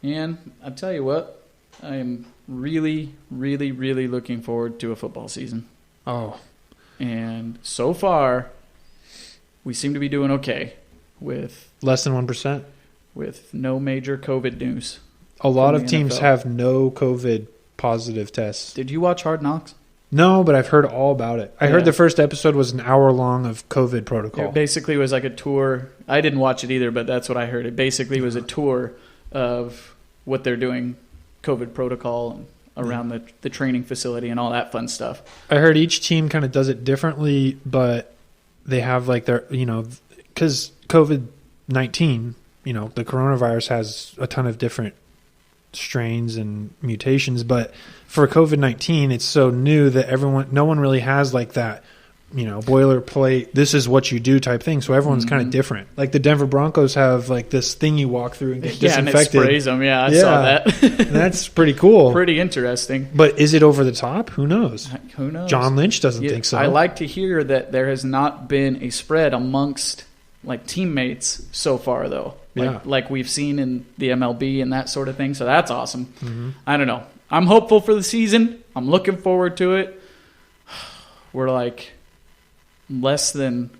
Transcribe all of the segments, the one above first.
And I'll tell you what, I am really, really, really looking forward to a football season. Oh. And so far, we seem to be doing okay with less than 1%. With no major COVID news. A lot of teams have no COVID positive tests. Did you watch Hard Knocks? No, but I've heard all about it. I heard the first episode was an hour long of COVID protocol. It basically was like a tour. I didn't watch it either, but that's what I heard. It basically was a tour of what they're doing, COVID protocol around the training facility and all that fun stuff. I heard each team kind of does it differently, but they have like their, because COVID-19, the coronavirus has a ton of different strains and mutations, but for COVID-19 it's so new that no one really has like that boilerplate, this is what you do type thing, so everyone's kind of different. Like the Denver Broncos have like this thing you walk through and get disinfected. And it sprays them. I saw that. That's pretty cool. Pretty interesting. But is it over the top? Who knows? John Lynch doesn't think so. I like to hear that there has not been a spread amongst like teammates so far though. Like we've seen in the MLB and that sort of thing. So that's awesome. Mm-hmm. I don't know. I'm hopeful for the season. I'm looking forward to it. We're like less than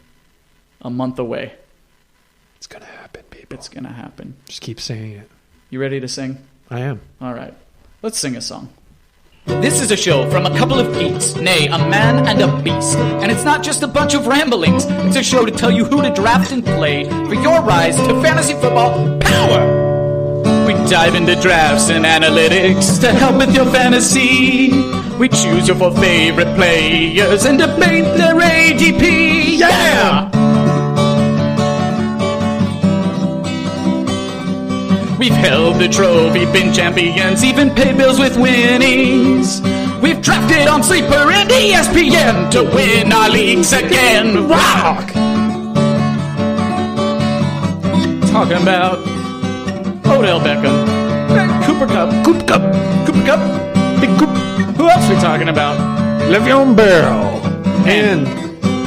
a month away. It's going to happen, people. It's going to happen. Just keep saying it. You ready to sing? I am. All right. Let's sing a song. This is a show from a couple of geeks, nay, a man and a beast. And it's not just a bunch of ramblings. It's a show to tell you who to draft and play for your rise to fantasy football power. We dive into drafts and analytics to help with your fantasy. We choose your 4 favorite players and debate their ADP. Yeah! We've held the trophy, been champions, even paid bills with winnings. We've drafted on Sleeper and ESPN to win our leagues again. Rock! Talking about Odell Beckham, Cooper Kupp, Big Coop. Who else are we talking about? Le'Veon Bell and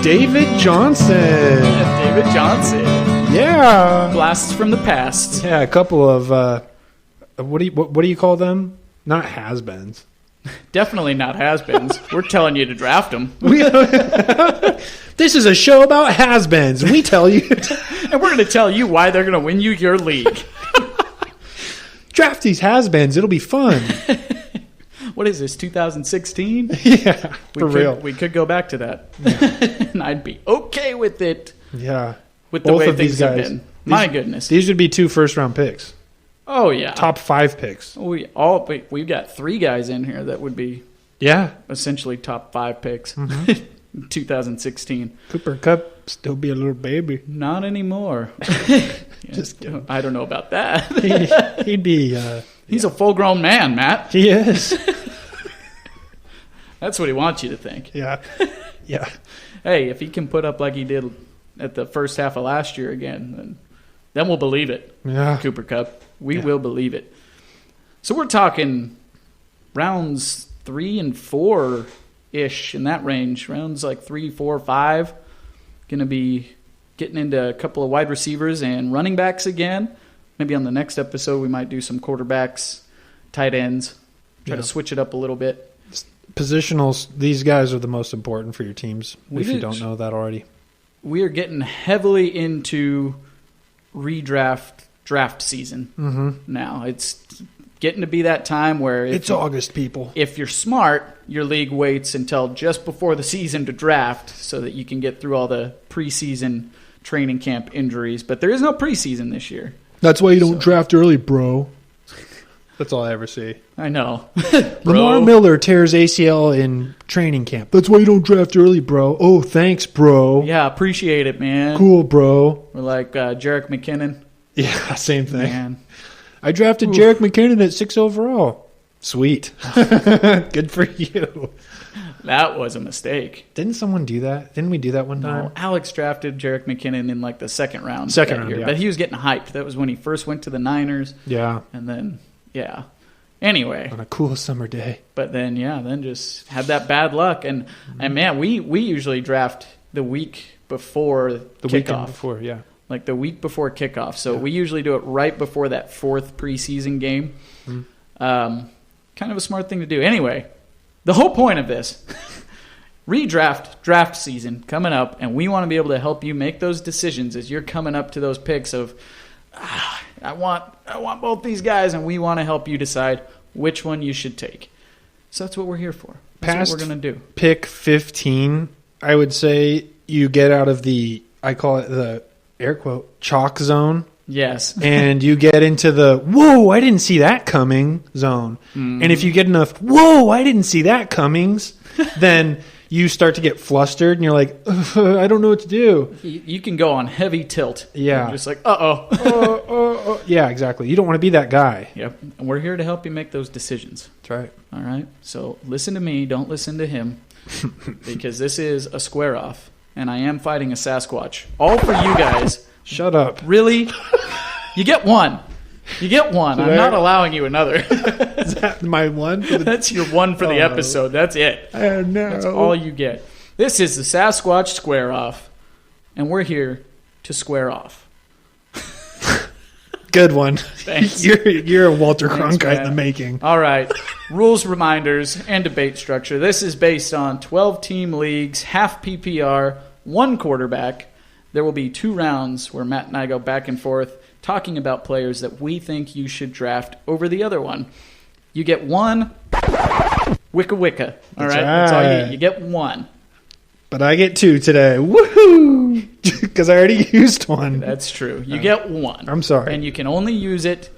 David Johnson. David Johnson. Yeah. Blasts from the past. Yeah, a couple of what do you call them? Not has-beens. Definitely not has-beens. We're telling you to draft them. This is a show about has-beens. We tell you. And we're going to tell you why they're going to win you your league. Draft these has-beens. It'll be fun. What is this, 2016? Yeah, for real. We could go back to that. Yeah. And I'd be okay with it. Yeah. With the Both way of things these guys. have been. My goodness. These would be 2 first-round picks. Oh, yeah. Top 5 picks. We've got 3 guys in here that would be essentially top 5 picks. Mm-hmm. 2016. Cooper Kupp still be a little baby. Not anymore. Just kidding. I don't know about that. He'd be... He's a full-grown man, Matt. He is. That's what he wants you to think. Yeah. Yeah. Hey, if he can put up like he did at the first half of last year again, then we'll believe it. Yeah. Cooper Kupp. We will believe it. So we're talking rounds 3 and 4-ish in that range. Rounds like 3, 4, 5. Going to be getting into a couple of wide receivers and running backs again. Maybe on the next episode we might do some quarterbacks, tight ends, try to switch it up a little bit. Positionals, these guys are the most important for your teams, if you don't know that already. We are getting heavily into draft season now. It's getting to be that time where... It's August, people. If you're smart, your league waits until just before the season to draft so that you can get through all the preseason training camp injuries. But there is no preseason this year. That's why you don't draft early, bro. That's all I ever see. I know. Lamar Miller tears ACL in training camp. That's why you don't draft early, bro. Oh, thanks, bro. Yeah, appreciate it, man. Cool, bro. We're like Jerick McKinnon. Yeah, same thing. Man. I drafted Jerick McKinnon at 6 overall. Sweet. Good for you. That was a mistake. Didn't someone do that? Didn't we do that one time? No, Alex drafted Jerick McKinnon in like the second round. Yeah. But he was getting hyped. That was when he first went to the Niners. Yeah. And then, Anyway. On a cool summer day. But then, then just had that bad luck. And man, we usually draft the week before the kickoff. Weekend before, yeah. like the week before kickoff. So we usually do it right before that 4th preseason game. Kind of a smart thing to do. Anyway, the whole point of this, draft season coming up, and we want to be able to help you make those decisions as you're coming up to those picks of, I want both these guys, and we want to help you decide which one you should take. So that's what we're here for. That's what we're going to do. Pick 15, I would say you get out of I call it the air quote chalk zone. Yes. And you get into the, whoa, I didn't see that coming zone. And if you get enough, whoa, I didn't see that comings, then you start to get flustered and you're like, I don't know what to do. You can go on heavy tilt. Yeah. You're just like, uh-oh. Yeah, exactly. You don't want to be that guy. Yep. And we're here to help you make those decisions. That's right. All right? So listen to me. Don't listen to him. Because this is a square-off. And I am fighting a Sasquatch. All for you guys. Shut up. Really? You get one. You get one. I'm not allowing you another. Is that my one? That's your one for the episode. That's it. Oh, no. That's all you get. This is the Sasquatch Square-Off, and we're here to square off. Good one. Thanks. You're a Walter Thanks, Cronkite in man. the making. All right. Rules, reminders, and debate structure. This is based on 12-team leagues, half PPR, one quarterback. There will be 2 rounds where Matt and I go back and forth talking about players that we think you should draft over the other one. You get one wicka. All right? That's all you get. You get one. But I get 2 today. Woohoo! Because I already used one. That's true. You get one. I'm sorry. And you can only use it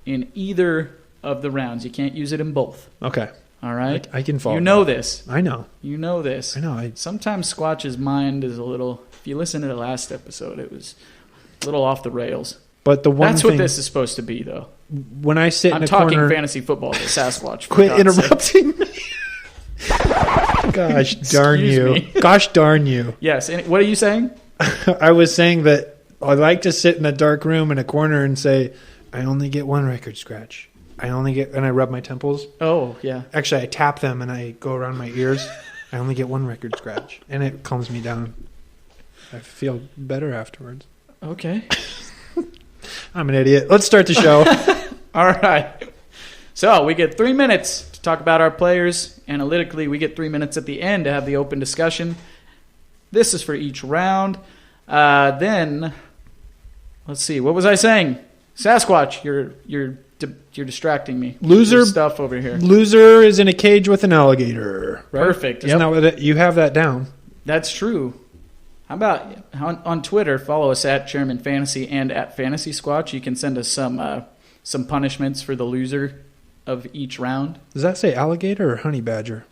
in either of the rounds. You can't use it in both. Okay. All right? I can follow. You know this. I know. You know this. I know. Sometimes Squatch's mind is a little... If you listen to the last episode, it was a little off the rails. But the one That's thing, what this is supposed to be, though. When I sit I'm in a talking corner... fantasy football, the Sasquatch. for Quit God's interrupting me. Gosh darn Excuse you. me. Gosh darn you. Yes. And what are you saying? I was saying that I like to sit in a dark room in a corner and say, I only get 1 record scratch. And I rub my temples. Oh, yeah. Actually, I tap them and I go around my ears. I only get 1 record scratch. And it calms me down. I feel better afterwards. Okay. I'm an idiot. Let's start the show. All right. So we get 3 minutes to talk about our players. Analytically, we get 3 minutes at the end to have the open discussion. This is for each round. Then, let's see. What was I saying? Sasquatch, you're distracting me. Loser There's stuff over here. Loser is in a cage with an alligator. Right? Perfect. Isn't that what you have that down? That's true. How about on Twitter, follow us at Chairman Fantasy and at Fantasy Squatch. You can send us some punishments for the loser of each round. Does that say alligator or honey badger?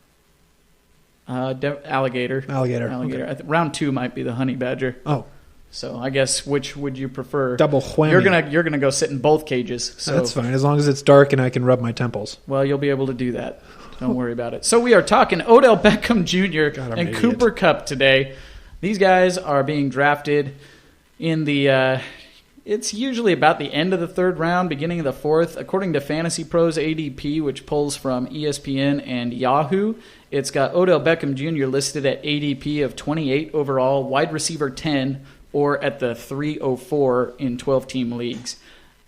Alligator. Alligator. Okay. Round 2 might be the honey badger. Oh. So I guess which would you prefer? Double whammy. You're gonna go sit in both cages. So that's fine, as long as it's dark and I can rub my temples. Well, you'll be able to do that. Don't worry about it. So we are talking Odell Beckham Jr. and Cooper Kupp today. These guys are being drafted in the it's usually about the end of the 3rd round, beginning of the 4th. According to Fantasy Pros ADP, which pulls from ESPN and Yahoo, it's got Odell Beckham Jr. listed at ADP of 28 overall, wide receiver 10, or at the 304 in 12-team leagues.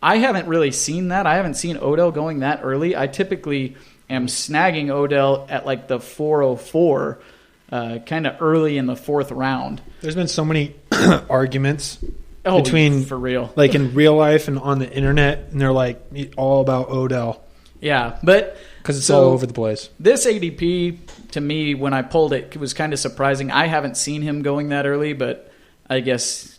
I haven't really seen that. I haven't seen Odell going that early. I typically am snagging Odell at like the 404, kind of early in the 4th round. There's been so many arguments between, for real, like in real life and on the internet, and they're like all about Odell. Yeah, but because it's all over the place. This ADP, to me, when I pulled it, was kind of surprising. I haven't seen him going that early, but I guess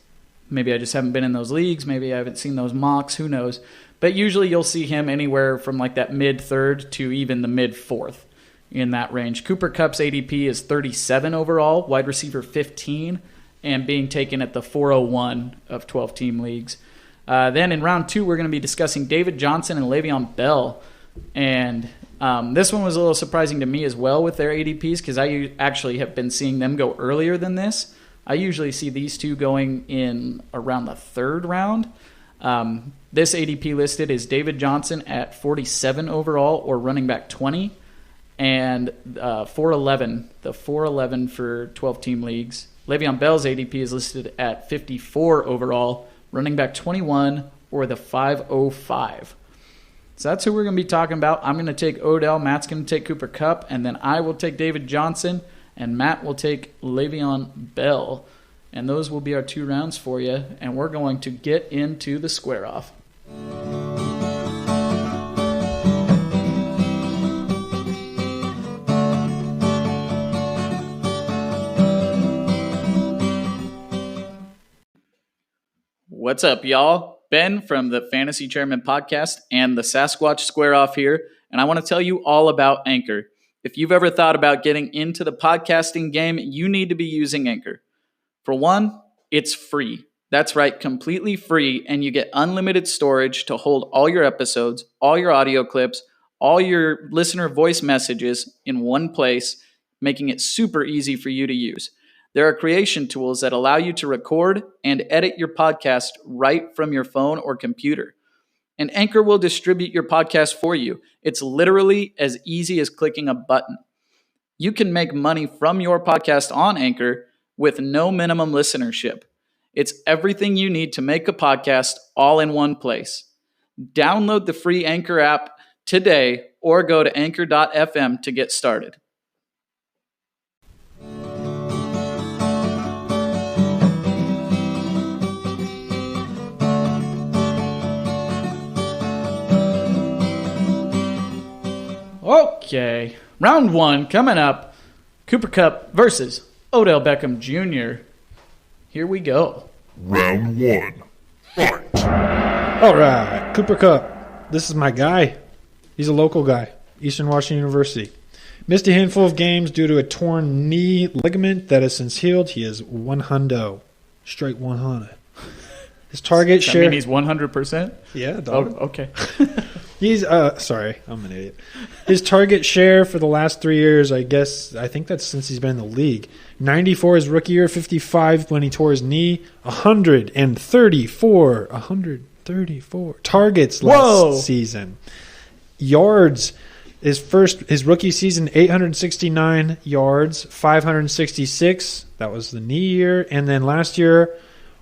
maybe I just haven't been in those leagues. Maybe I haven't seen those mocks. Who knows? But usually you'll see him anywhere from like that mid-3rd to even the mid-4th in that range. Cooper Kupp's ADP is 37 overall, wide receiver 15, and being taken at the 401 of 12-team leagues. Then in round 2, we're going to be discussing David Johnson and Le'Veon Bell. And this one was a little surprising to me as well with their ADPs because I actually have been seeing them go earlier than this. I usually see these two going in around the 3rd round. This ADP listed is David Johnson at 47 overall or running back 20 and 411, the 411 for 12-team leagues. Le'Veon Bell's ADP is listed at 54 overall running back 21, or the 505. So that's who we're going to be talking about. I'm going to take Odell. Matt's going to take Cooper Kupp. And then I will take David Johnson. And Matt will take Le'Veon Bell. And those will be our 2 rounds for you. And we're going to get into the square-off. What's up, y'all? Ben from the Fantasy Chairman Podcast and the Sasquatch Square-Off here, and I want to tell you all about Anchor. If you've ever thought about getting into the podcasting game, you need to be using Anchor. For one, it's free. That's right, completely free, and you get unlimited storage to hold all your episodes, all your audio clips, all your listener voice messages in one place, making it super easy for you to use. There are creation tools that allow you to record and edit your podcast right from your phone or computer. And Anchor will distribute your podcast for you. It's literally as easy as clicking a button. You can make money from your podcast on Anchor with no minimum listenership. It's everything you need to make a podcast all in one place. Download the free Anchor app today or go to anchor.fm to get started. Okay, round 1 coming up. Cooper Kupp versus Odell Beckham Jr. Here we go. Round 1. Fight. All right, Cooper Kupp. This is my guy. He's a local guy, Eastern Washington University. Missed a handful of games due to a torn knee ligament that has since healed. He is 100. Straight 100. His target share. I mean, he's 100%? Yeah, dog. Oh, okay. He's sorry, I'm an idiot. His target share for the last 3 years, I think that's since he's been in the league. 94 his rookie year, 55 when he tore his knee, 134 targets last season. Yards, his rookie season, 869 yards, 566. That was the knee year, and then last year,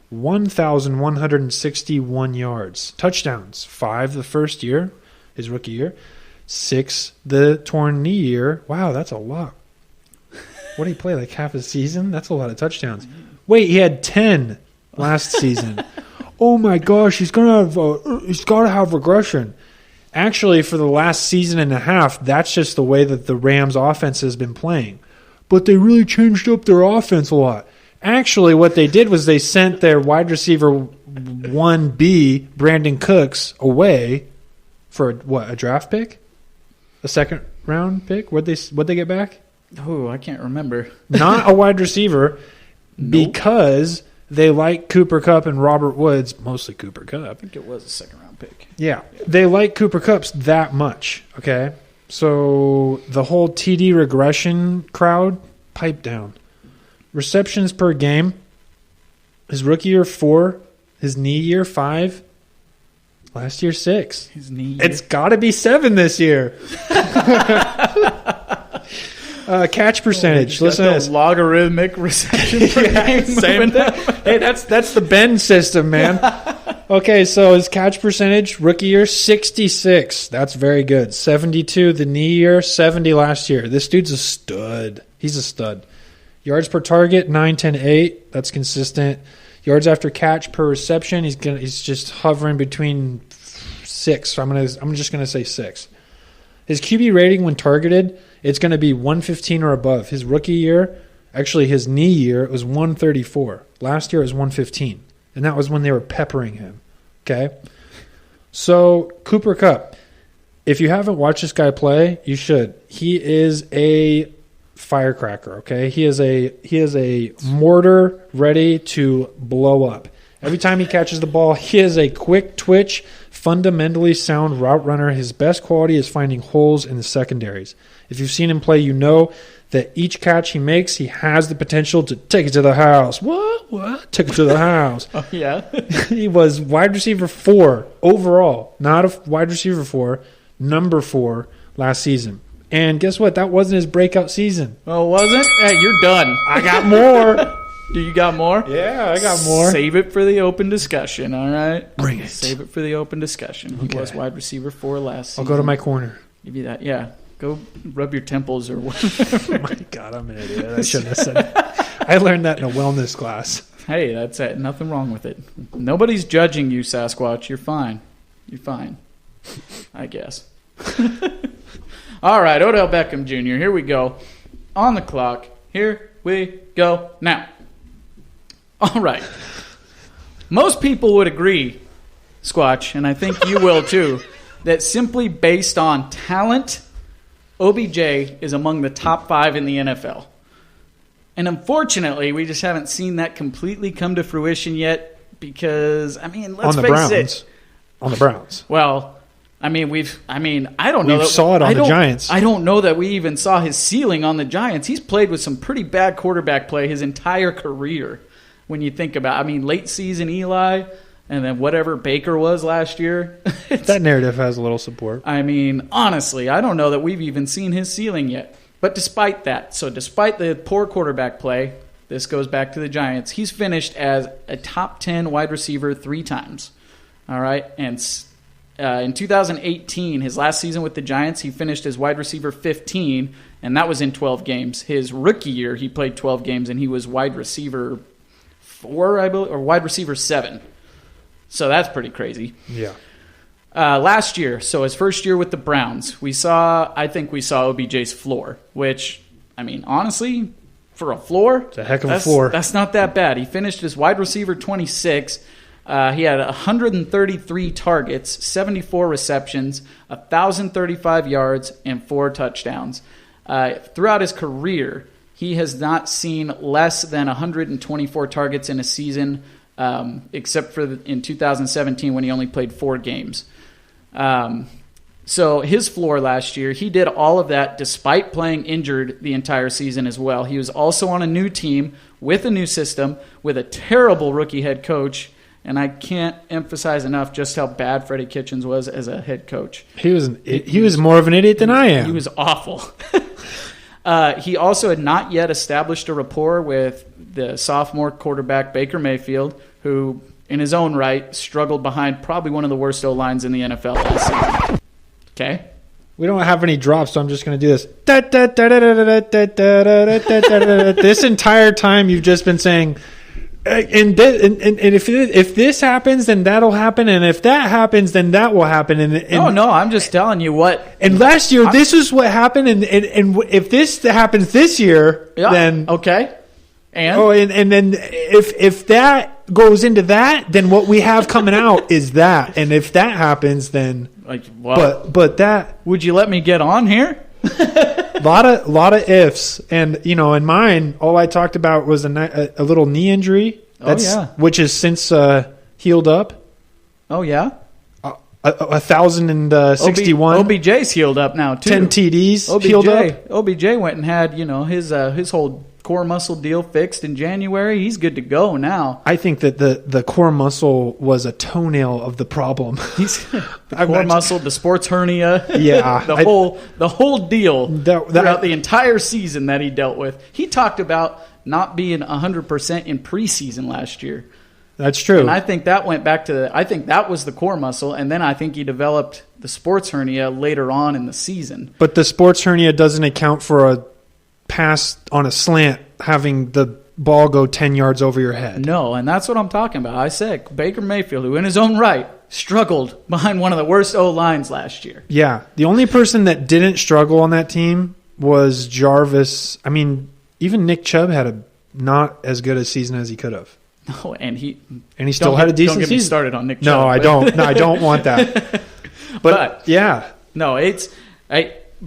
1,161 yards. Touchdowns, 5 the first year, his rookie year, 6 the torn knee year. Wow, that's a lot. What did he play, like half a season? That's a lot of touchdowns. Wait, he had 10 last season. Oh my gosh, he's got to have regression. Actually, for the last season and a half, that's just the way that the Rams offense has been playing. But they really changed up their offense a lot. Actually, what they did was they sent their wide receiver 1B, Brandon Cooks, away for a draft pick? A second round pick? What'd they get back? Oh, I can't remember. Not a wide receiver, because they like Cooper Kupp and Robert Woods, mostly Cooper Kupp. I think it was a second round pick. Yeah, they like Cooper Kupp's that much, okay? So the whole TD regression crowd, pipe down. Receptions per game, his rookie year 4, his knee year 5, last year 6. His knee year. It's got to be 7 this year. Catch percentage. Listen to this. Logarithmic reception per game. Same thing. Hey, that's the Ben system, man. Okay, so his catch percentage, rookie year, 66. That's very good. 72 the knee year, 70 last year. This dude's a stud. He's a stud. Yards per target, 9, 10, 8. That's consistent. Yards after catch per reception, he's just hovering between 6. So I'm just gonna say 6. His QB rating when targeted, it's gonna be 115 or above. His rookie year, actually his knee year, it was 134. Last year it was 115, and that was when they were peppering him. Okay, so Cooper Kupp, if you haven't watched this guy play, you should. He is a firecracker, okay? He is a mortar ready to blow up. Every time he catches the ball, he is a quick twitch, fundamentally sound route runner. His best quality is finding holes in the secondaries. If you've seen him play, you know that each catch he makes, he has the potential to take it to the house. What? Take it to the house. Oh, yeah. He was wide receiver 4 overall, not a wide receiver 4, number 4 last season. And guess what? That wasn't his breakout season. Oh, wasn't? Hey, you're done. I got more. Do you got more? Yeah, I got more. Save it for the open discussion, all right? Bring it. Save it for the open discussion. Okay. He was wide receiver 4 last season. I'll go to my corner. Give you that. Yeah. Go rub your temples or whatever. Oh my God, I'm an idiot. I shouldn't have said that. I learned that in a wellness class. Hey, that's it. Nothing wrong with it. Nobody's judging you, Sasquatch. You're fine. You're fine. I guess. All right, Odell Beckham Jr. Here we go. On the clock. Here we go now. All right. Most people would agree, Squatch, and I think you will too, that simply based on talent, OBJ is among the top 5 in the NFL. And unfortunately, we just haven't seen that completely come to fruition yet because, I mean, let's face it. On the Browns. Well, I don't know. We saw it on the Giants. I don't know that we even saw his ceiling on the Giants. He's played with some pretty bad quarterback play his entire career. When you think about, late season Eli, and then whatever Baker was last year. That narrative has a little support. Honestly, I don't know that we've even seen his ceiling yet. But despite that, despite the poor quarterback play, this goes back to the Giants. He's finished as a top 10 wide receiver 3 times. All right, and in 2018, his last season with the Giants, he finished as wide receiver 15, and that was in 12 games. His rookie year, he played 12 games, and he was wide receiver 4, I believe, or wide receiver 7. So that's pretty crazy. Yeah. Last year, so his first year with the Browns, I think we saw OBJ's floor, which, honestly, for a floor, it's a heck of a floor. That's not that bad. He finished as wide receiver 26. He had 133 targets, 74 receptions, 1,035 yards, and 4 touchdowns. Throughout his career, he has not seen less than 124 targets in a season, except for in 2017 when he only played 4 games. So his floor last year, he did all of that despite playing injured the entire season as well. He was also on a new team with a new system with a terrible rookie head coach. And I can't emphasize enough just how bad Freddie Kitchens was as a head coach. He was more of an idiot than I am. He was awful. He also had not yet established a rapport with the sophomore quarterback Baker Mayfield, who, in his own right, struggled behind probably one of the worst O-lines in the NFL last season. Okay? We don't have any drops, so I'm just going to do this. This entire time you've just been saying... And if this happens, then that'll happen, and if that happens, then that will happen. No, I'm just telling you what. And last year, this is what happened, and if this happens this year, then okay. And then if that goes into that, then what we have coming out is that, and if that happens, then but that would you let me get on here? lot of ifs, and in mine, all I talked about was a little knee injury. Which is since healed up. Oh yeah, 1,061. OBJ's healed up now too. 10 TDs healed up. OBJ went and had his whole core muscle deal fixed in January. He's good to go now. I think that the core muscle was a toenail of the problem. The core muscle, the sports hernia, the whole deal throughout the entire season that he dealt with. He talked about not being 100% in preseason last year. That's true. And I think that went back to I think that was the core muscle, and then I think he developed the sports hernia later on in the season. But the sports hernia doesn't account for a pass on a slant having the ball go 10 yards over your head. No, and that's what I'm talking about. I said Baker Mayfield, who in his own right struggled behind one of the worst O-lines last year. Yeah. The only person that didn't struggle on that team was Jarvis. Even Nick Chubb had a not as good a season as he could have. No, and he still had a decent season. Don't get me started on Nick Chubb. No, I don't. No, I don't want that. But yeah. No,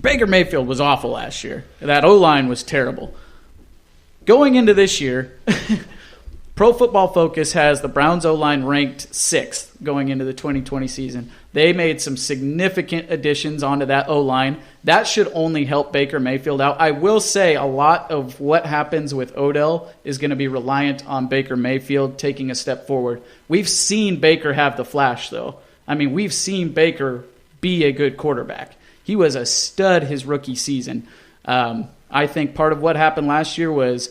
Baker Mayfield was awful last year. That O-line was terrible. Going into this year, Pro Football Focus has the Browns O-line ranked 6th going into the 2020 season. They made some significant additions onto that O-line. That should only help Baker Mayfield out. I will say a lot of what happens with Odell is going to be reliant on Baker Mayfield taking a step forward. We've seen Baker have the flash, though. We've seen Baker be a good quarterback. He was a stud his rookie season. I think part of what happened last year was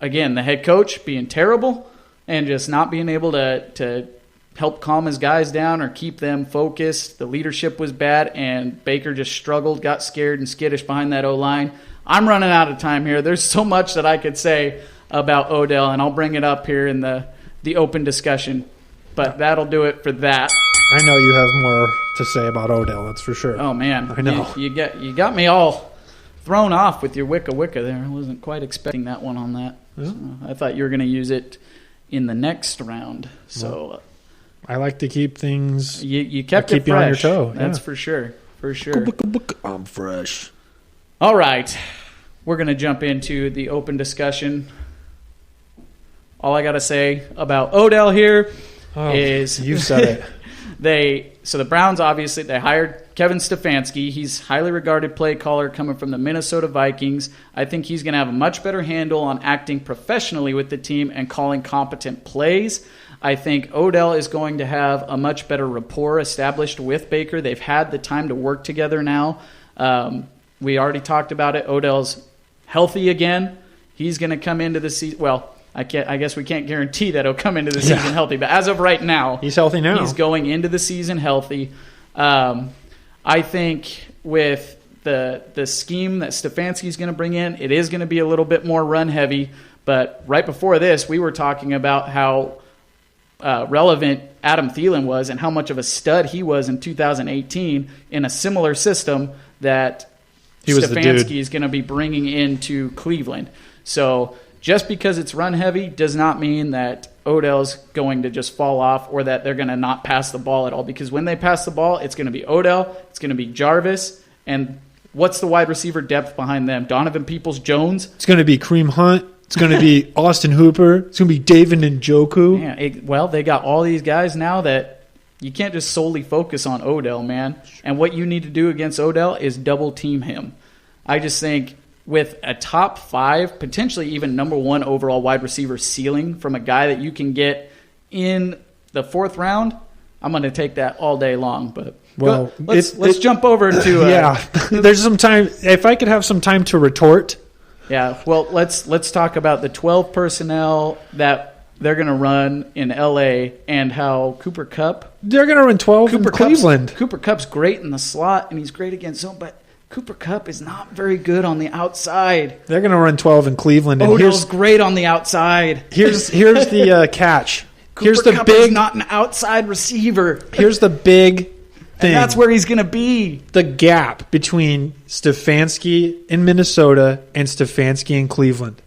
again, the head coach being terrible and just not being able to help calm his guys down or keep them focused. The leadership was bad, and Baker just struggled, got scared and skittish behind that O-line. I'm running out of time here. There's so much that I could say about Odell, and I'll bring it up here in the open discussion. But that'll do it for that. I know you have more to say about Odell, that's for sure. Oh, man. I know. You got me all thrown off with your wicca there. I wasn't quite expecting that one on that. Yeah. So I thought you were going to use it in the next round. So I like to keep things. You kept keep it fresh. You on your toe. That's for sure. For sure. I'm fresh. All right. We're going to jump into the open discussion. All I got to say about Odell here is you said it. So the Browns, obviously, they hired Kevin Stefanski. He's highly regarded play caller coming from the Minnesota Vikings. I think he's going to have a much better handle on acting professionally with the team and calling competent plays. I think Odell is going to have a much better rapport established with Baker. They've had the time to work together now. We already talked about it. Odell's healthy again. He's going to come into the season. Well, I guess we can't guarantee that he'll come into the season healthy, but as of right now, he's healthy now. He's going into the season healthy. I think with the scheme that Stefanski's going to bring in, it is going to be a little bit more run heavy. But right before this, we were talking about how relevant Adam Thielen was and how much of a stud he was in 2018 in a similar system that Stefanski is going to be bringing into Cleveland. So just because it's run heavy does not mean that Odell's going to just fall off or that they're going to not pass the ball at all. Because when they pass the ball, it's going to be Odell, it's going to be Jarvis, and what's the wide receiver depth behind them? Donovan Peoples-Jones? It's going to be Kareem Hunt. It's going to be Austin Hooper. It's going to be David Njoku. Yeah, they got all these guys now that you can't just solely focus on Odell, man. And what you need to do against Odell is double team him. I just think with a top 5, potentially even number 1 overall wide receiver ceiling from a guy that you can get in the 4th round, I'm going to take that all day long. But let's jump over to there's some time. If I could have some time to retort. Yeah, well, let's talk about the 12 personnel that they're going to run in LA and how Cooper Kupp. They're going to run 12 in Cleveland. Cooper Kupp's great in the slot and he's great against zone, but Cooper Kupp is not very good on the outside. They're going to run 12 in Cleveland. And Odell's great on the outside. Here's the catch. Cooper Kupp is not an outside receiver. Here's the big thing. And that's where he's going to be. The gap between Stefanski in Minnesota and Stefanski in Cleveland.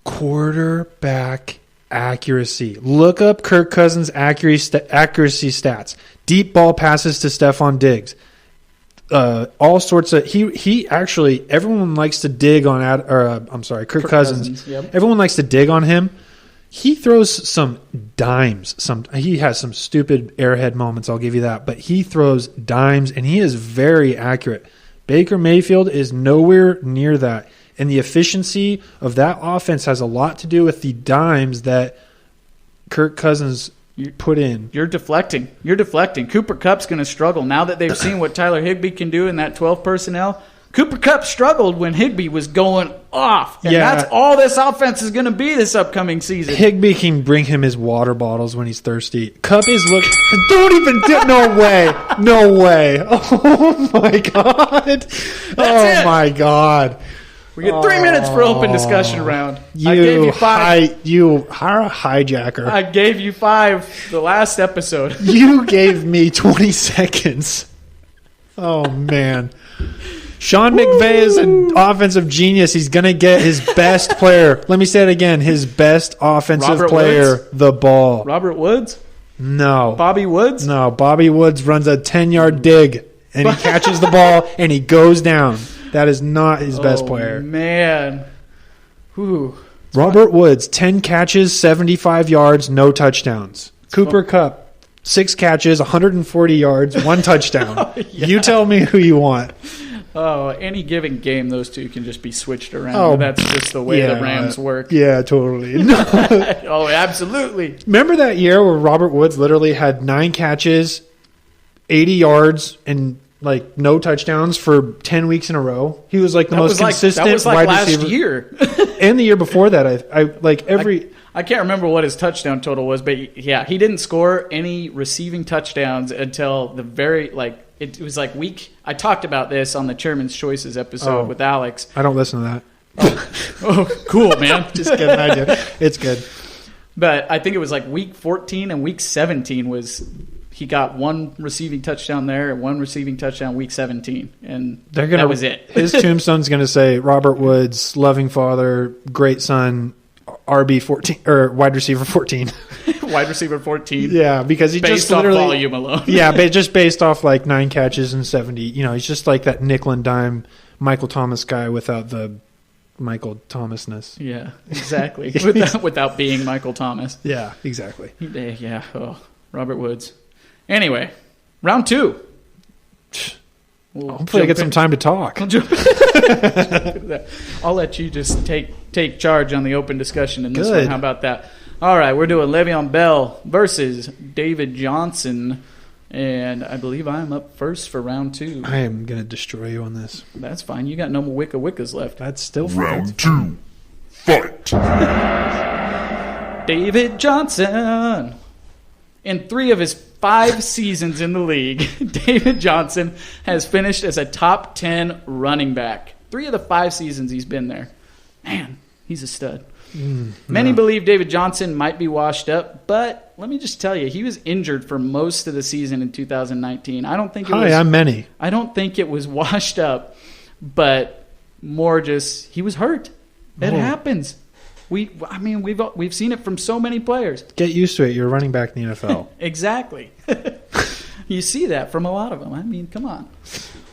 Quarterback accuracy. Look up Kirk Cousins' accuracy stats. Deep ball passes to Stephon Diggs. All sorts of he actually everyone likes to dig on Kirk Cousins. Yep. Everyone likes to dig on him. He throws some dimes. He has some stupid airhead moments, I'll give you that, but he throws dimes and he is very accurate. Baker Mayfield is nowhere near that. And the efficiency of that offense has a lot to do with the dimes that Kirk Cousins put in. You're deflecting. Cooper Kupp's going to struggle. Now that they've seen what Tyler Higbee can do in that 12 personnel, Cooper Kupp struggled when Higbee was going off. And that's all this offense is going to be this upcoming season. Higbee can bring him his water bottles when he's thirsty. Kupp is no way. Oh, my God. My God. We get 3 minutes for open discussion round. I gave you 5. You are a hijacker. I gave you 5 the last episode. You gave me 20 seconds. Oh, man. Sean McVay is an offensive genius. He's going to get his best player. Let me say it again. His best offensive player, the ball. Robert Woods? No. Bobby Woods? No. Bobby Woods runs a 10-yard dig, and he catches the ball, and he goes down. That is not his best player. Man. Whew. Robert Woods, 10 catches, 75 yards, no touchdowns. Cooper Kupp, 6 catches, 140 yards, 1 touchdown. You tell me who you want. Oh, any given game, those two can just be switched around. Oh, that's just the way the Rams work. Yeah, totally. Oh, absolutely. Remember that year where Robert Woods literally had 9 catches, 80 yards, and like no touchdowns for 10 weeks in a row. He was like the most consistent that was like wide last receiver. year. And the year before that. I can't remember what his touchdown total was, but yeah, he didn't score any receiving touchdowns until the very, it was like week. I talked about this on the Chairman's Choices episode with Alex. I don't listen to that. Oh, cool, man. Just kidding, I do. It's good. But I think it was like week 14 and week 17 he got one receiving touchdown there and one receiving touchdown week 17. And that was it. His tombstone's going to say Robert Woods, loving father, great son, RB 14 or wide receiver 14. Wide receiver 14. Yeah, because he based just off literally volume alone. Yeah, just based off like 9 catches and 70. He's just like that nickel and dime Michael Thomas guy without the Michael Thomasness. Yeah, exactly. without being Michael Thomas. Yeah, exactly. Yeah. Oh, Robert Woods. Anyway, round 2. Hopefully I get some time to talk. I'll let you just take charge on the open discussion in this Good. one. How about that? All right, we're doing Le'Veon Bell versus David Johnson. And I believe I'm up first for round 2. I am going to destroy you on this. That's fine. You got no more Wickas left. That's still fine. Round 2. Fight. David Johnson. In 3 of his 5 seasons in the league, David Johnson has finished as a top 10 running back. 3 of the 5 seasons he's been there. Man, he's a stud. Many believe David Johnson might be washed up, but let me just tell you, he was injured for most of the season in 2019. I don't think it was washed up, but more just he was hurt. It happens. We've seen it from so many players. Get used to it. You're a running back in the NFL. Exactly. You see that from a lot of them. I mean, come on.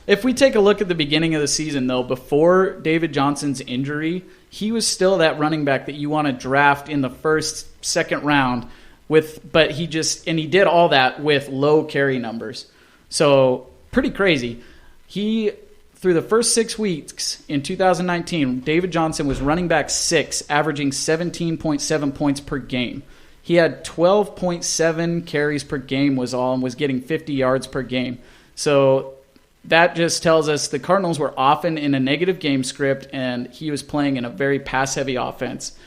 If we take a look at the beginning of the season, though, before David Johnson's injury, he was still that running back that you want to draft in the first, second round. But he did all that with low carry numbers. So pretty crazy. Through the first 6 weeks in 2019, David Johnson was running back 6, averaging 17.7 points per game. He had 12.7 carries per game and was getting 50 yards per game. So that just tells us the Cardinals were often in a negative game script, and he was playing in a very pass-heavy offense.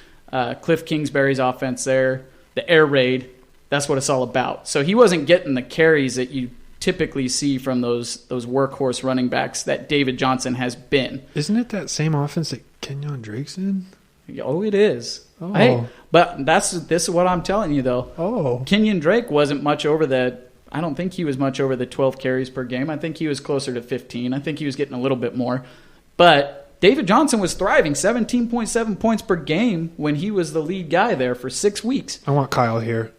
Cliff Kingsbury's offense there, the air raid, that's what it's all about. So he wasn't getting the carries that you typically see from those workhorse running backs that David Johnson has been. Isn't it that same offense that Kenyon Drake's in? Oh, it is. Oh. Hey, but this is what I'm telling you, though. Oh. Kenyon Drake wasn't much over I don't think he was much over the 12 carries per game. I think he was closer to 15. I think he was getting a little bit more. But David Johnson was thriving, 17.7 points per game when he was the lead guy there for 6 weeks. I want Kyle here.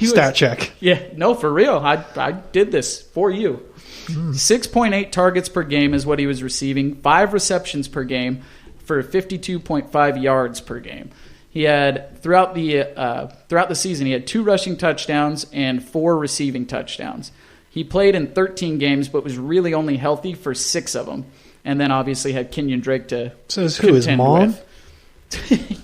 Stat check. Yeah, no, for real. I did this for you. 6.8 targets per game is what he was receiving. 5 receptions per game for 52.5 yards per game. He had throughout the season, he had 2 rushing touchdowns and 4 receiving touchdowns. He played in 13 games, but was really only healthy for 6 of them. And then obviously had Kenyon Drake to Says who, his mom? with.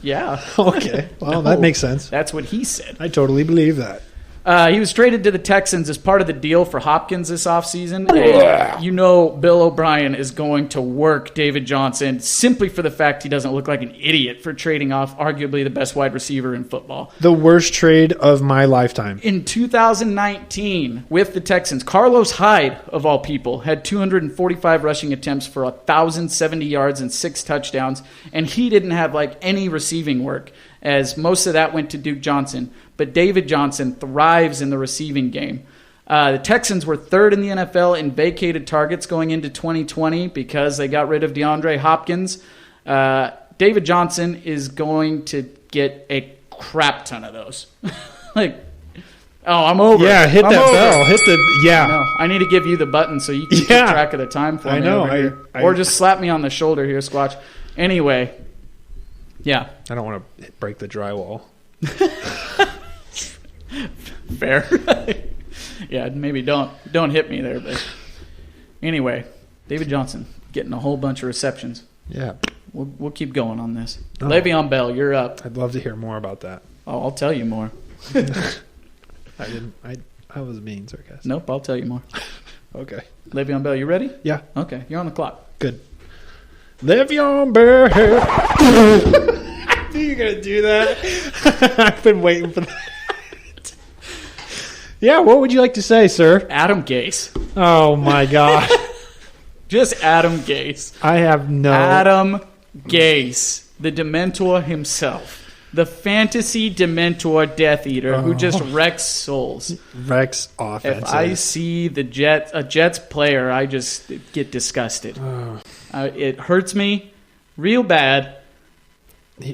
Yeah. Okay. Well, that makes sense. That's what he said. I totally believe that. He was traded to the Texans as part of the deal for Hopkins this offseason. And Bill O'Brien is going to work David Johnson simply for the fact he doesn't look like an idiot for trading off arguably the best wide receiver in football. The worst trade of my lifetime. In 2019, with the Texans, Carlos Hyde, of all people, had 245 rushing attempts for 1,070 yards and 6 touchdowns, and he didn't have any receiving work, as most of that went to Duke Johnson. But David Johnson thrives in the receiving game. The Texans were 3rd in the NFL in vacated targets going into 2020 because they got rid of DeAndre Hopkins. David Johnson is going to get a crap ton of those. I'm over. Yeah, hit that bell. No, I need to give you the button so you can keep track of the time for me. I know. Over here. Or just slap me on the shoulder here, Squatch. Anyway, yeah. I don't want to break the drywall. Fair. Yeah, maybe don't hit me there. But anyway, David Johnson getting a whole bunch of receptions. Yeah. We'll keep going on this. Oh. Le'Veon Bell, you're up. I'd love to hear more about that. Oh, I'll tell you more. I was being sarcastic. Nope, I'll tell you more. Okay. Le'Veon Bell, you ready? Yeah. Okay, you're on the clock. Good. Le'Veon Bell. I knew you were going to do that. I've been waiting for that. Yeah, what would you like to say, sir? Adam Gase. Oh, my God. Just Adam Gase. I have no... Adam Gase, the Dementor himself. The fantasy Dementor Death Eater who just wrecks souls. Wrecks offense. If I see a Jets player, I just get disgusted. It hurts me real bad.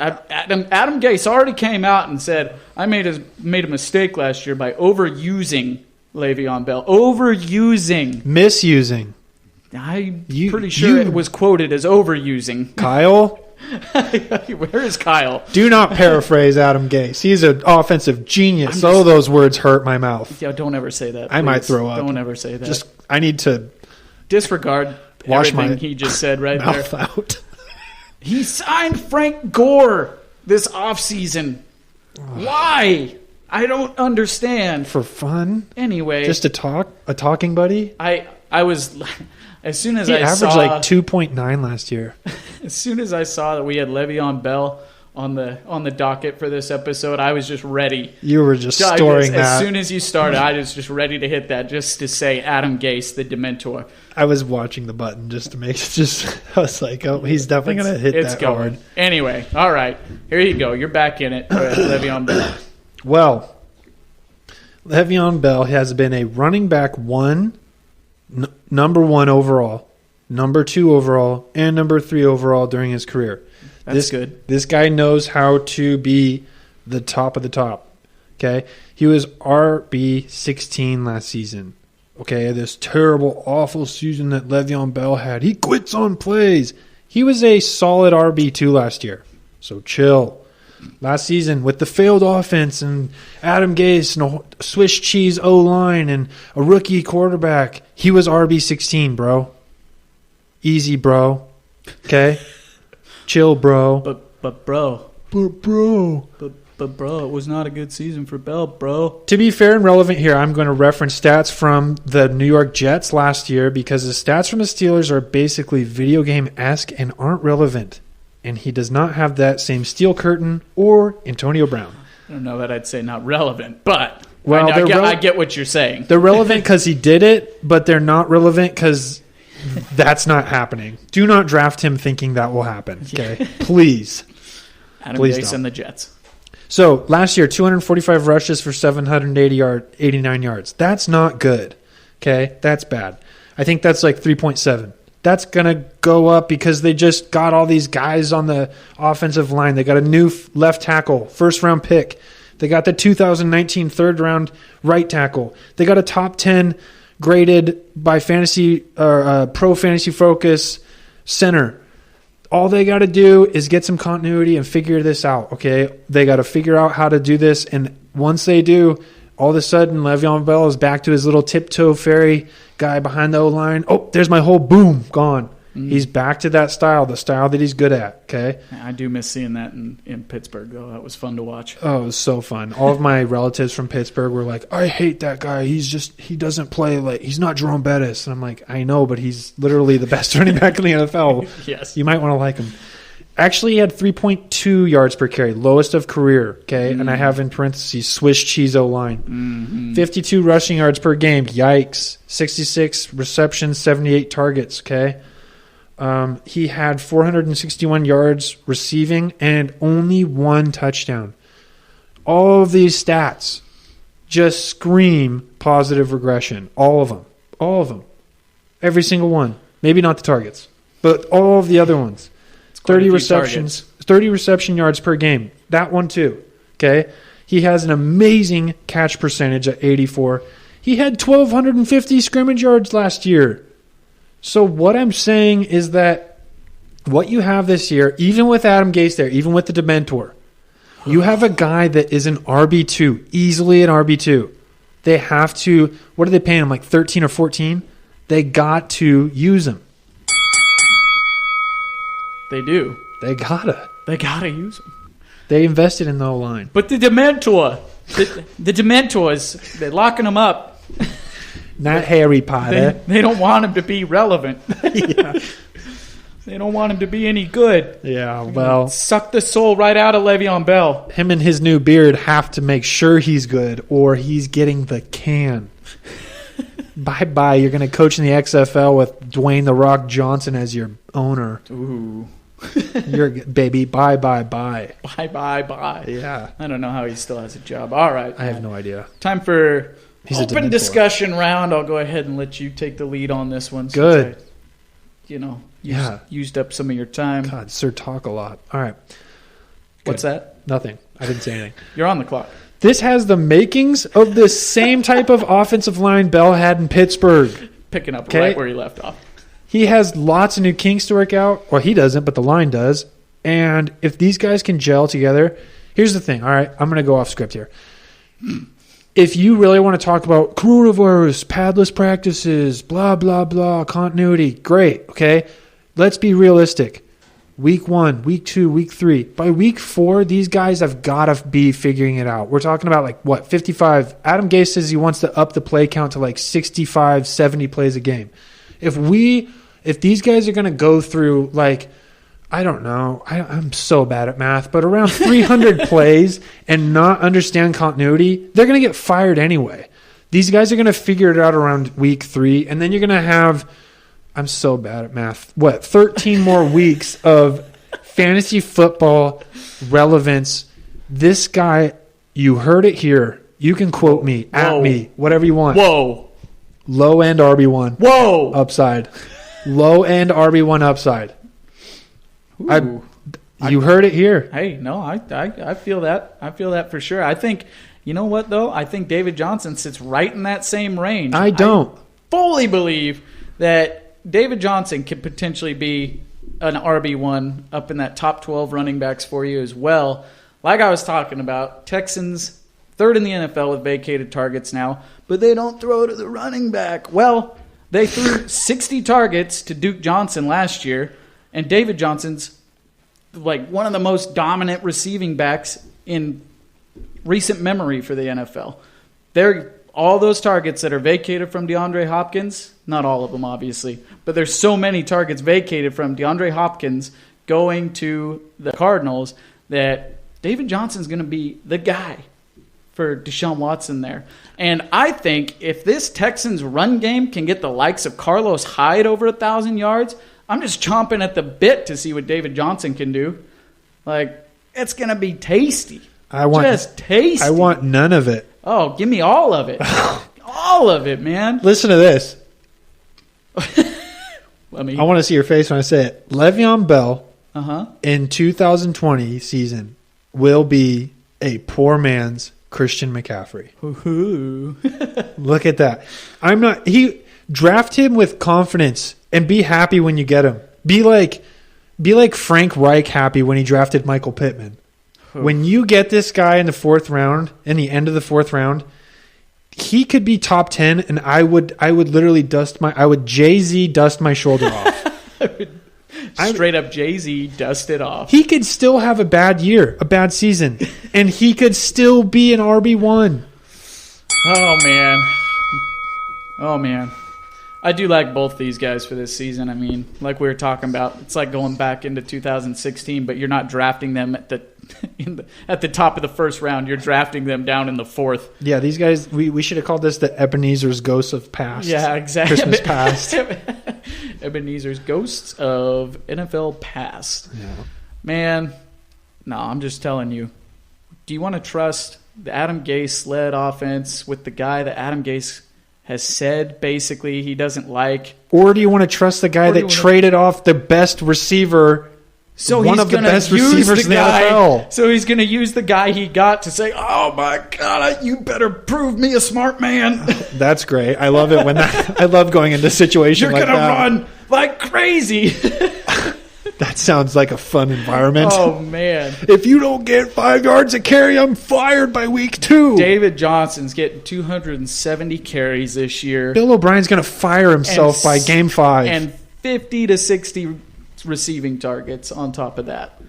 Adam Gase already came out and said, I made a mistake last year by overusing Le'Veon Bell. Overusing. Misusing. I'm pretty sure it was quoted as overusing. Kyle? Where is Kyle? Do not paraphrase Adam Gase. He's an offensive genius. Those words hurt my mouth. Yeah, don't ever say that. I might throw up. Don't ever say that. I need to disregard wash everything he just said right mouth there. out. He signed Frank Gore this offseason. Why? I don't understand. For fun? Anyway. Just to talk? A talking buddy? I was... As soon as he I averaged saw... like 2.9 last year. As soon as I saw that we had Le'Veon Bell on the docket for this episode, I was just ready. You were just storing that. As soon as you started, I was just ready to hit that just to say Adam Gase, the Dementor. I was watching the button just to make it I was like, oh, he's definitely going to hit that going hard. Anyway, all right. Here you go. You're back in it, Le'Veon Bell. Well, Le'Veon Bell has been a running back number 1 overall, number 2 overall, and number 3 overall during his career. That's good. This guy knows how to be the top of the top. Okay? He was RB16 last season. Okay? This terrible, awful season that Le'Veon Bell had. He quits on plays. He was a solid RB2 last year. So chill. Last season, with the failed offense and Adam Gase and a Swiss cheese O-line and a rookie quarterback, he was RB16, bro. Easy, bro. Okay? Chill, bro. But bro. But bro, it was not a good season for Bell, bro. To be fair and relevant here, I'm going to reference stats from the New York Jets last year because the stats from the Steelers are basically video game-esque and aren't relevant. And he does not have that same steel curtain or Antonio Brown. I don't know that I'd say not relevant, but well, I get what you're saying. They're relevant because he did it, but they're not relevant because that's not happening. Do not draft him thinking that will happen. Okay, please. Adam Gase and the Jets. So last year, 245 rushes for 89 yards. That's not good. Okay, that's bad. I think that's like 3.7. That's going to go up because they just got all these guys on the offensive line. They got a new left tackle, first-round pick. They got the 2019 third-round right tackle. They got a top 10 graded by Pro Fantasy Focus center. All they got to do is get some continuity and figure this out, okay? They got to figure out how to do this, and once they do, all of a sudden, Le'Veon Bell is back to his little tiptoe fairy guy behind the O-line. Oh, there's my whole boom, gone. He's back to that style, the style that he's good at, okay? I do miss seeing that in Pittsburgh, though. That was fun to watch. Oh, it was so fun. All of my relatives from Pittsburgh were like, I hate that guy. He doesn't play like, he's not Jerome Bettis. And I'm like, I know, but he's literally the best running back in the NFL. Yes. You might want to like him. Actually, he had 3.2 yards per carry, lowest of career, okay? And I have in parentheses, Swiss cheese O-line. 52 rushing yards per game, yikes. 66 receptions, 78 targets, okay? He had 461 yards receiving and only 1 touchdown. All of these stats just scream positive regression. All of them. All of them. Every single one. Maybe not the targets, but all of the other ones. 30 receptions, 30 reception yards per game. That one too. Okay? He has an amazing catch percentage at 84. He had 1,250 scrimmage yards last year. So what I'm saying is that what you have this year, even with Adam Gase there, even with the Dementor, you have a guy that is an RB2, easily an RB2. They have to, what are they paying him, like 13 or 14? They got to use him. They do. They gotta use them. They invested in the O-line. But the Dementor, the Dementors, they're locking them up. Not Harry Potter. They don't want him to be relevant. Yeah. They don't want him to be any good. Yeah, well, Suck the soul right out of Le'Veon Bell. him and his new beard have to make sure he's good, or he's getting the can. Bye-bye. You're going to coach in the XFL with Dwayne "The Rock" Johnson as your owner. Ooh. You're baby. Bye. Bye. Yeah. I don't know how he still has a job. All right. I have no idea. Time for He's a open Dementor. discussion round. I'll go ahead and let you take the lead on this one. Good. Since I, Yeah. used up some of your time. God, sir, talk a lot. All right. What's that? Nothing. I didn't say anything. You're on the clock. This has the makings of the same type of offensive line Bell had in Pittsburgh. Picking up Okay. right where you left off. He has lots of new kinks to work out. Well, he doesn't, but the line does. And if these guys can gel together, here's the thing. All right, I'm going to go off script here. If you really want to talk about coronavirus, padless practices, blah, blah, blah, continuity, great, okay? Let's be realistic. Week 1, week 2, week 3. By week 4, these guys have got to be figuring it out. We're talking about 55. Adam Gase says he wants to up the play count to 65, 70 plays a game. If these guys are going to go through I don't know, I'm so bad at math, but around 300 plays and not understand continuity, they're going to get fired anyway. These guys are going to figure it out around week 3, and then you're going to have, I'm so bad at math, 13 more weeks of fantasy football relevance. This guy, you heard it here. You can quote me, at me, whatever you want. Whoa. Low-end RB1. Whoa. Upside. Low-end RB1 upside. Ooh. You heard it here. Hey, no, I feel that. I feel that for sure. I think, you know what, though? I think David Johnson sits right in that same range. I don't. I fully believe that David Johnson could potentially be an RB1 up in that top 12 running backs for you as well. Like I was talking about, Texans, third in the NFL with vacated targets now, but they don't throw to the running back. Well, they threw 60 targets to Duke Johnson last year, and David Johnson's one of the most dominant receiving backs in recent memory for the NFL. All those targets that are vacated from DeAndre Hopkins, not all of them obviously, but there's so many targets vacated from DeAndre Hopkins going to the Cardinals that David Johnson's going to be the guy for Deshaun Watson there. And I think if this Texans run game can get the likes of Carlos Hyde over 1,000 yards, I'm just chomping at the bit to see what David Johnson can do. It's going to be tasty. Just tasty. I want none of it. Oh, give me all of it. All of it, man. Listen to this. I mean, I want to see your face when I say it. Le'Veon Bell uh-huh. in 2020 season will be a poor man's Christian McCaffrey. Look at that. Draft him with confidence and be happy when you get him. Be like Frank Reich happy when he drafted Michael Pittman. When you get this guy in the 4th round, in the end of the 4th round, he could be top 10, and I would literally Jay-Z dust my shoulder off. Straight up Jay-Z dust it off. He could still have a bad year, a bad season, and he could still be an RB1. Oh man. I do like both these guys for this season. I mean, like we were talking about, it's like going back into 2016, but you're not drafting them at the top of the 1st round. You're drafting them down in the 4th. Yeah, these guys, we should have called this the Ebenezer's Ghosts of Past. Yeah, exactly. Christmas Past. Ebenezer's Ghosts of NFL Past. Yeah. Man, no, I'm just telling you. Do you want to trust the Adam Gase-led offense with the guy that Adam Gase has said basically he doesn't like? Or do you want to trust the guy that traded off the best receiver, one of the best receivers in the NFL? So he's going to use the guy he got to say, oh my God, you better prove me a smart man. That's great. I love it when I love going into situations like that. You're going to run like crazy. That sounds like a fun environment. Oh, man. If you don't get 5 yards a carry, I'm fired by week 2. David Johnson's getting 270 carries this year. Bill O'Brien's going to fire himself by game 5. And 50 to 60 receiving targets on top of that.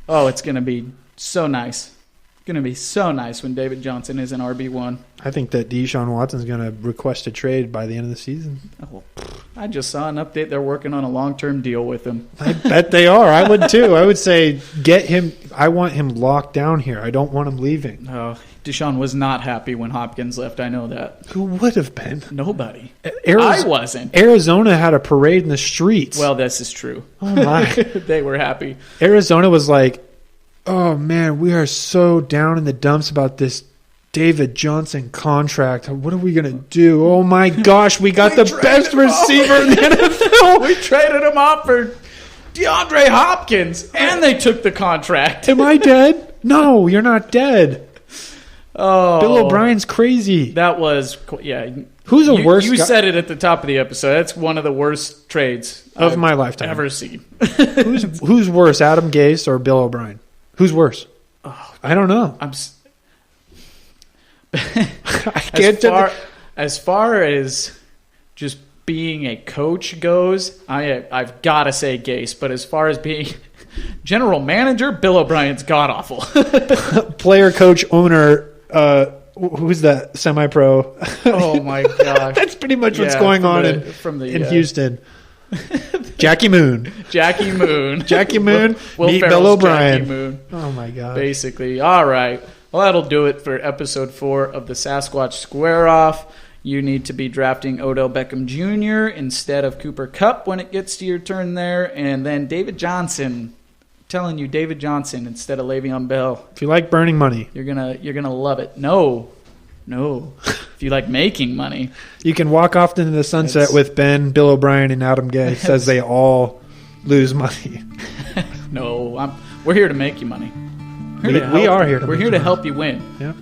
Oh, it's going to be so nice. Going to be so nice when David Johnson is an RB1. I think that Deshaun Watson's going to request a trade by the end of the season. Oh, I just saw an update. They're working on a long-term deal with him. I bet they are. I would too. I would say get him. I want him locked down here. I don't want him leaving. Oh, Deshaun was not happy when Hopkins left. I know that. Who would have been? Nobody. I wasn't. Arizona had a parade in the streets. Well, this is true. Oh, my. They were happy. Arizona was like, oh, man, we are so down in the dumps about this David Johnson contract. What are we going to do? Oh, my gosh, we got the best receiver in the NFL. We traded him off for DeAndre Hopkins, and they took the contract. Am I dead? No, you're not dead. Oh, Bill O'Brien's crazy. That was, yeah. Who's the worst You guy? said it at the top of the episode. That's one of the worst trades of I've my lifetime ever seen. Who's worse, Adam Gase or Bill O'Brien? Who's worse? Oh, I don't know. As far as just being a coach goes, I've got to say Gase. But as far as being general manager, Bill O'Brien's god awful. Player, coach, owner. Who's that semi-pro? Oh my gosh, that's pretty much what's going on in Houston. Jackie Moon. Jackie Moon. Will meet Bill O'Brien. Jackie Moon. Oh my god. Basically, all right. Well, that'll do it for episode 4 of the Sasquatch Square-Off. You need to be drafting Odell Beckham Jr. instead of Cooper Kupp when it gets to your turn there, and then David Johnson. Telling you, David Johnson instead of Le'Veon Bell. If you like burning money, you're gonna love it. No. If you like making money, you can walk off into the sunset with Ben, Bill O'Brien, and Adam Gase as they all lose money. No, we're here to make you money. We are here. We're here to help you win. Yeah.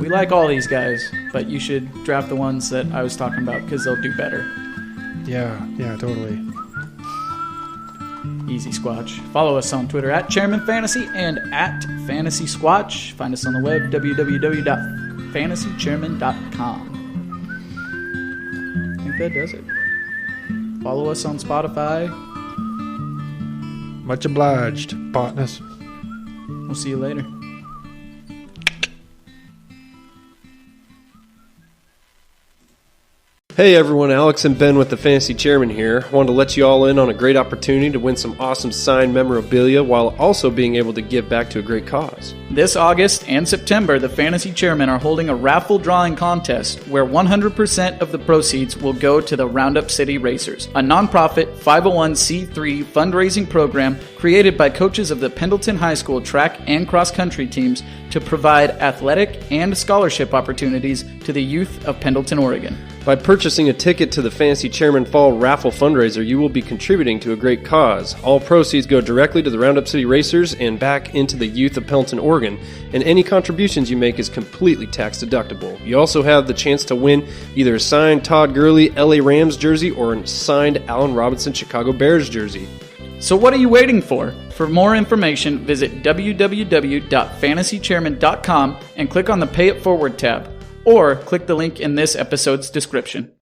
We like all these guys, but you should draft the ones that I was talking about because they'll do better. Yeah, totally. Easy Squatch. Follow us on Twitter at Chairman Fantasy and at Fantasy Squatch. Find us on the web, www.fantasychairman.com. I think that does it. Follow us on Spotify. Much obliged, partners. We'll see you later. Hey everyone, Alex and Ben with the Fantasy Chairman here. Wanted to let you all in on a great opportunity to win some awesome signed memorabilia while also being able to give back to a great cause. This August and September, the Fantasy Chairmen are holding a raffle drawing contest where 100% of the proceeds will go to the Roundup City Racers, a nonprofit 501c3 fundraising program created by coaches of the Pendleton High School track and cross-country teams to provide athletic and scholarship opportunities to the youth of Pendleton, Oregon. By purchasing a ticket to the Fantasy Chairman Fall Raffle Fundraiser, you will be contributing to a great cause. All proceeds go directly to the Roundup City Racers and back into the youth of Pendleton, Oregon, and any contributions you make is completely tax deductible. You also have the chance to win either a signed Todd Gurley LA Rams jersey or a signed Allen Robinson Chicago Bears jersey. So what are you waiting for? For more information, visit www.fantasychairman.com and click on the Pay It Forward tab, or click the link in this episode's description.